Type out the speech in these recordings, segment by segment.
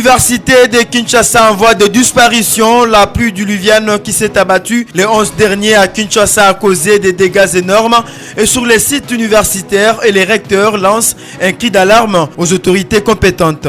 L'université de Kinshasa en voie de disparition. La pluie diluvienne qui s'est abattue le 11 dernier à Kinshasa a causé des dégâts énormes et sur les sites universitaires et les recteurs lancent un cri d'alarme aux autorités compétentes.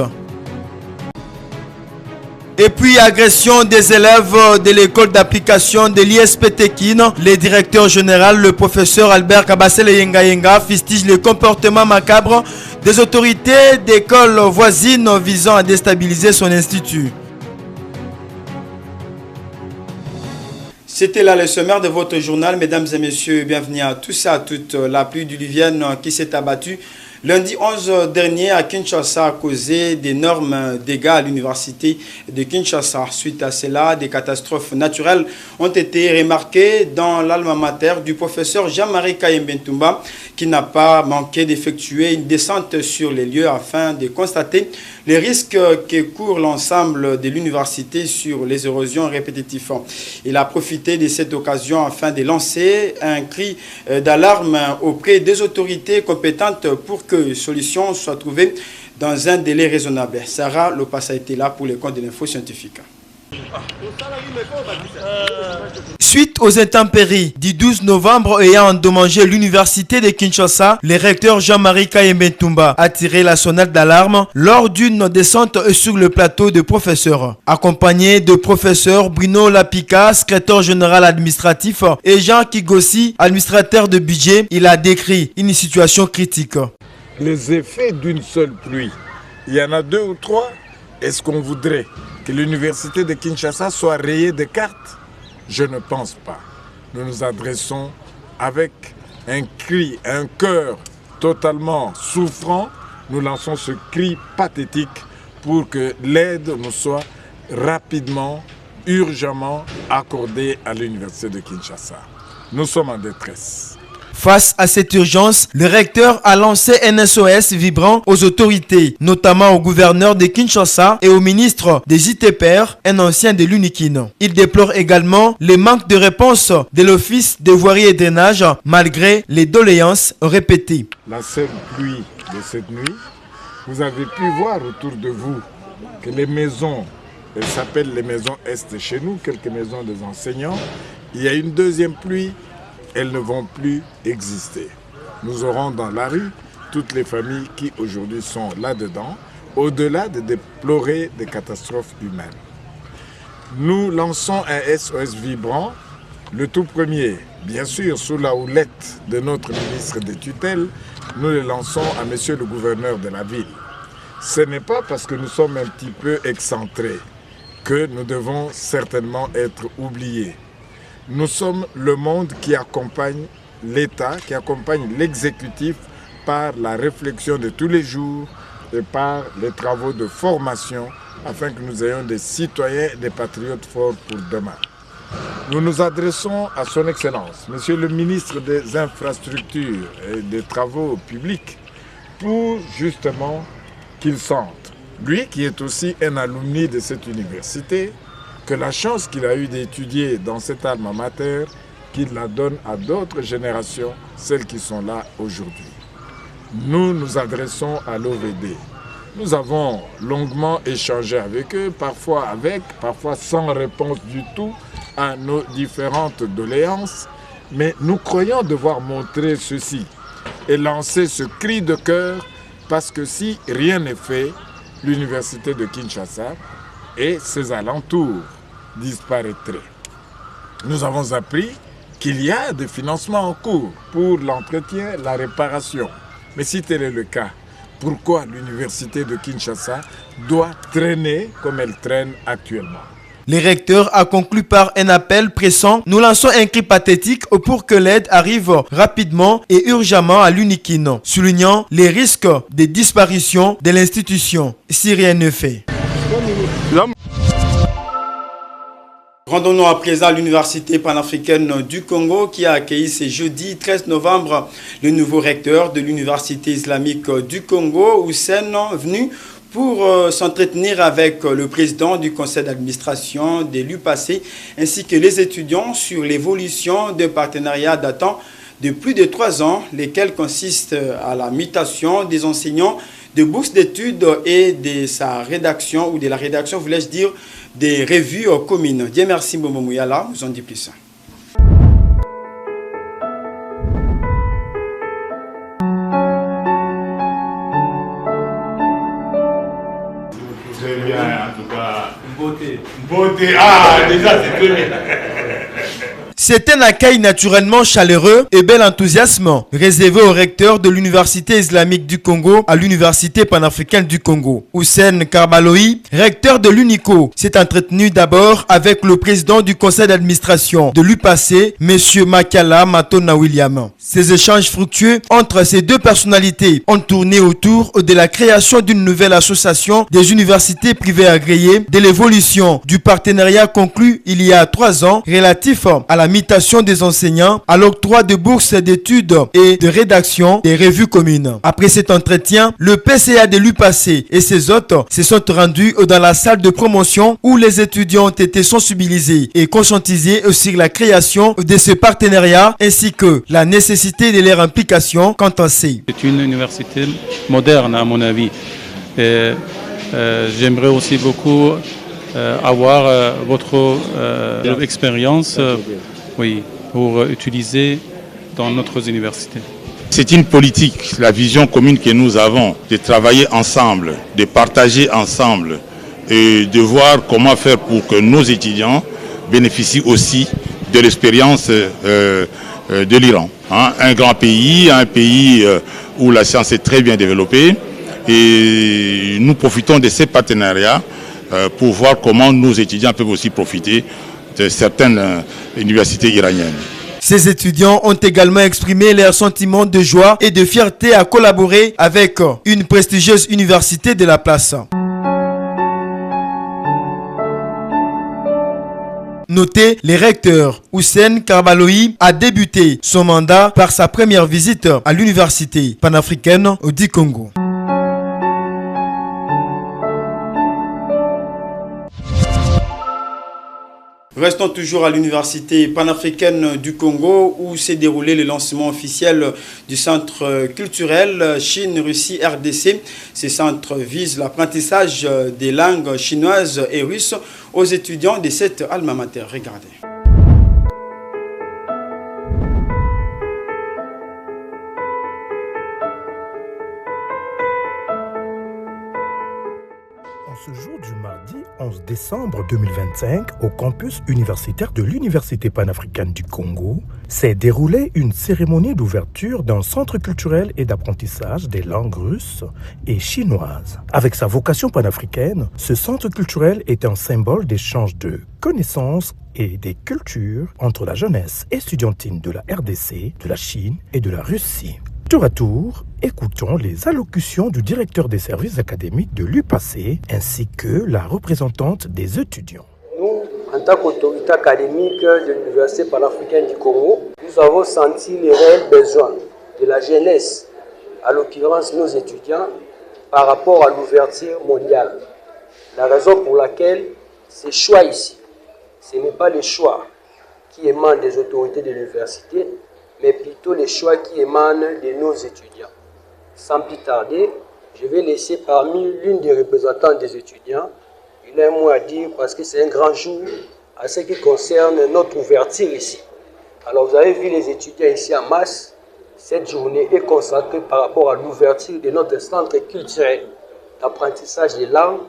Et puis, agression des élèves de l'école d'application de l'ISP Tekin. Le directeur général, le professeur Albert Kabasele Yenga fustige le comportement macabre des autorités d'écoles voisines visant à déstabiliser son institut. C'était là le sommaire de votre journal, mesdames et messieurs. Bienvenue à tous et à toutes. La pluie diluvienne qui s'est abattue lundi 11 dernier à Kinshasa a causé d'énormes dégâts à l'université de Kinshasa. Suite à cela, des catastrophes naturelles ont été remarquées dans l'alma mater du professeur Jean-Marie Kayembentumba qui n'a pas manqué d'effectuer une descente sur les lieux afin de constater les risques que court l'ensemble de l'université sur les érosions répétitives. Il a profité de cette occasion afin de lancer un cri d'alarme auprès des autorités compétentes pour que solution soit trouvée dans un délai raisonnable. Sarah Lopas a été là pour le compte de l'info scientifique. Suite aux intempéries du 12 novembre ayant endommagé l'université de Kinshasa, le recteur Jean-Marie Kayembentumba a tiré la sonnette d'alarme lors d'une descente sur le plateau de professeurs. Accompagné de professeur Bruno Lapika, secrétaire général administratif, et Jean Kigossi, administrateur de budget, il a décrit une situation critique. Les effets d'une seule pluie, il y en a 2 ou 3. Est-ce qu'on voudrait que l'université de Kinshasa soit rayée de cartes? Je ne pense pas. Nous nous adressons avec un cri, un cœur totalement souffrant. Nous lançons ce cri pathétique pour que l'aide nous soit rapidement, urgemment accordée à l'université de Kinshasa. Nous sommes en détresse. Face à cette urgence, le recteur a lancé un SOS vibrant aux autorités, notamment au gouverneur de Kinshasa et au ministre des ITPR, un ancien de l'UNIKIN. Il déplore également le manque de réponse de l'Office de voirie et drainage, malgré les doléances répétées. La seule pluie de cette nuit, vous avez pu voir autour de vous que les maisons, elles s'appellent les maisons Est chez nous, quelques maisons des enseignants, il y a une deuxième pluie. Elles ne vont plus exister. Nous aurons dans la rue toutes les familles qui aujourd'hui sont là-dedans, au-delà de déplorer des catastrophes humaines. Nous lançons un SOS vibrant, le tout premier, bien sûr, sous la houlette de notre ministre des tutelles, nous le lançons à monsieur le gouverneur de la ville. Ce n'est pas parce que nous sommes un petit peu excentrés que nous devons certainement être oubliés. Nous sommes le monde qui accompagne l'État, qui accompagne l'exécutif par la réflexion de tous les jours et par les travaux de formation afin que nous ayons des citoyens et des patriotes forts pour demain. Nous nous adressons à son Excellence, Monsieur le ministre des Infrastructures et des Travaux publics, pour justement qu'il sente, lui qui est aussi un alumni de cette université, que la chance qu'il a eue d'étudier dans cette alma mater, qu'il la donne à d'autres générations, celles qui sont là aujourd'hui. Nous nous adressons à l'OVD. Nous avons longuement échangé avec eux, parfois avec, parfois sans réponse du tout à nos différentes doléances, mais nous croyons devoir montrer ceci et lancer ce cri de cœur, parce que si rien n'est fait, l'université de Kinshasa et ses alentours disparaîtraient. Nous avons appris qu'il y a des financements en cours pour l'entretien, la réparation. Mais si tel est le cas, pourquoi l'université de Kinshasa doit traîner comme elle traîne actuellement? Le recteur a conclu par un appel pressant. Nous lançons un cri pathétique pour que l'aide arrive rapidement et urgemment à l'UNIKIN, soulignant les risques de disparition de l'institution si rien ne fait. Rendons-nous à présent à l'Université panafricaine du Congo qui a accueilli ce jeudi 13 novembre le nouveau recteur de l'Université islamique du Congo, Hussein, venu pour s'entretenir avec le président du conseil d'administration de l'UPAC ainsi que les étudiants sur l'évolution d'un partenariat datant de plus de 3 ans, lesquels consistent à la mutation des enseignants de bourses d'études et de sa rédaction, ou de la rédaction, voulais-je dire, des revues communes. Dieu merci, Momo Mouyala, nous en dit plus. Très bien, en tout cas. Beauté. Ah, déjà, c'est très bien. C'est un accueil naturellement chaleureux et bel enthousiasme réservé au recteur de l'Université islamique du Congo à l'Université panafricaine du Congo. Hussein Karbaloui, recteur de l'UNICO, s'est entretenu d'abord avec le président du conseil d'administration de l'UPAC, M. Makala Matona William. Ces échanges fructueux entre ces deux personnalités ont tourné autour de la création d'une nouvelle association des universités privées agréées, de l'évolution du partenariat conclu il y a 3 ans relatif à la mutation des enseignants, à l'octroi de bourses d'études et de rédaction des revues communes. Après cet entretien, le PCA de l'UPAC et ses hôtes se sont rendus dans la salle de promotion où les étudiants ont été sensibilisés et conscientisés sur la création de ce partenariat ainsi que la nécessité de leur implication quant à ces. C'est une université moderne à mon avis. Et, j'aimerais aussi beaucoup avoir votre expérience pour utiliser dans notre université. C'est une politique, la vision commune que nous avons, de travailler ensemble, de partager ensemble et de voir comment faire pour que nos étudiants bénéficient aussi de l'expérience de l'Iran. Un grand pays, un pays où la science est très bien développée et nous profitons de ces partenariats pour voir comment nos étudiants peuvent aussi profiter de certaines universités iraniennes. Ces étudiants ont également exprimé leur sentiment de joie et de fierté à collaborer avec une prestigieuse université de la place. Notez, le recteur Hussein Karbaloui a débuté son mandat par sa première visite à l'université panafricaine du Congo. Restons toujours à l'Université panafricaine du Congo où s'est déroulé le lancement officiel du centre culturel Chine-Russie-RDC. Ce centre vise l'apprentissage des langues chinoises et russes aux étudiants de cette alma mater. Regardez. Ce jour du mardi 11 décembre 2025, au campus universitaire de l'Université panafricaine du Congo, s'est déroulée une cérémonie d'ouverture d'un centre culturel et d'apprentissage des langues russes et chinoises. Avec sa vocation panafricaine, ce centre culturel est un symbole d'échange de connaissances et des cultures entre la jeunesse estudiantine de la RDC, de la Chine et de la Russie. Tour à tour, écoutons les allocutions du directeur des services académiques de l'UPAC ainsi que la représentante des étudiants. Nous, en tant qu'autorité académique de l'Université panafricaine du Congo, nous avons senti les réels besoins de la jeunesse, à l'occurrence nos étudiants, par rapport à l'ouverture mondiale. La raison pour laquelle ces choix ici, ce n'est pas les choix qui émanent des autorités de l'université, mais plutôt les choix qui émanent de nos étudiants. Sans plus tarder, je vais laisser parmi l'une des représentantes des étudiants. Il a un mot à dire parce que c'est un grand jour à ce qui concerne notre ouverture ici. Alors vous avez vu les étudiants ici en masse. Cette journée est consacrée par rapport à l'ouverture de notre centre culturel d'apprentissage des langues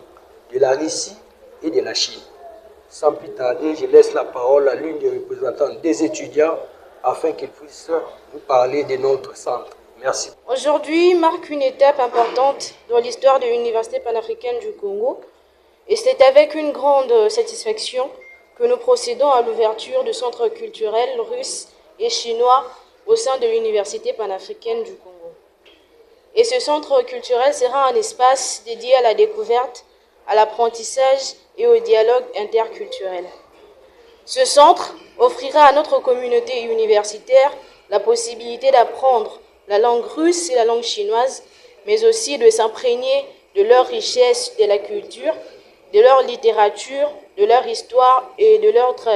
de la Russie et de la Chine. Sans plus tarder, je laisse la parole à l'une des représentantes des étudiants afin qu'ils puissent nous parler de notre centre. Merci. Aujourd'hui marque une étape importante dans l'histoire de l'Université panafricaine du Congo et c'est avec une grande satisfaction que nous procédons à l'ouverture du centre culturel russe et chinois au sein de l'Université panafricaine du Congo. Et ce centre culturel sera un espace dédié à la découverte, à l'apprentissage et au dialogue interculturel. Ce centre offrira à notre communauté universitaire la possibilité d'apprendre la langue russe et la langue chinoise, mais aussi de s'imprégner de leur richesse de la culture, de leur littérature, de leur histoire et de leur tradition.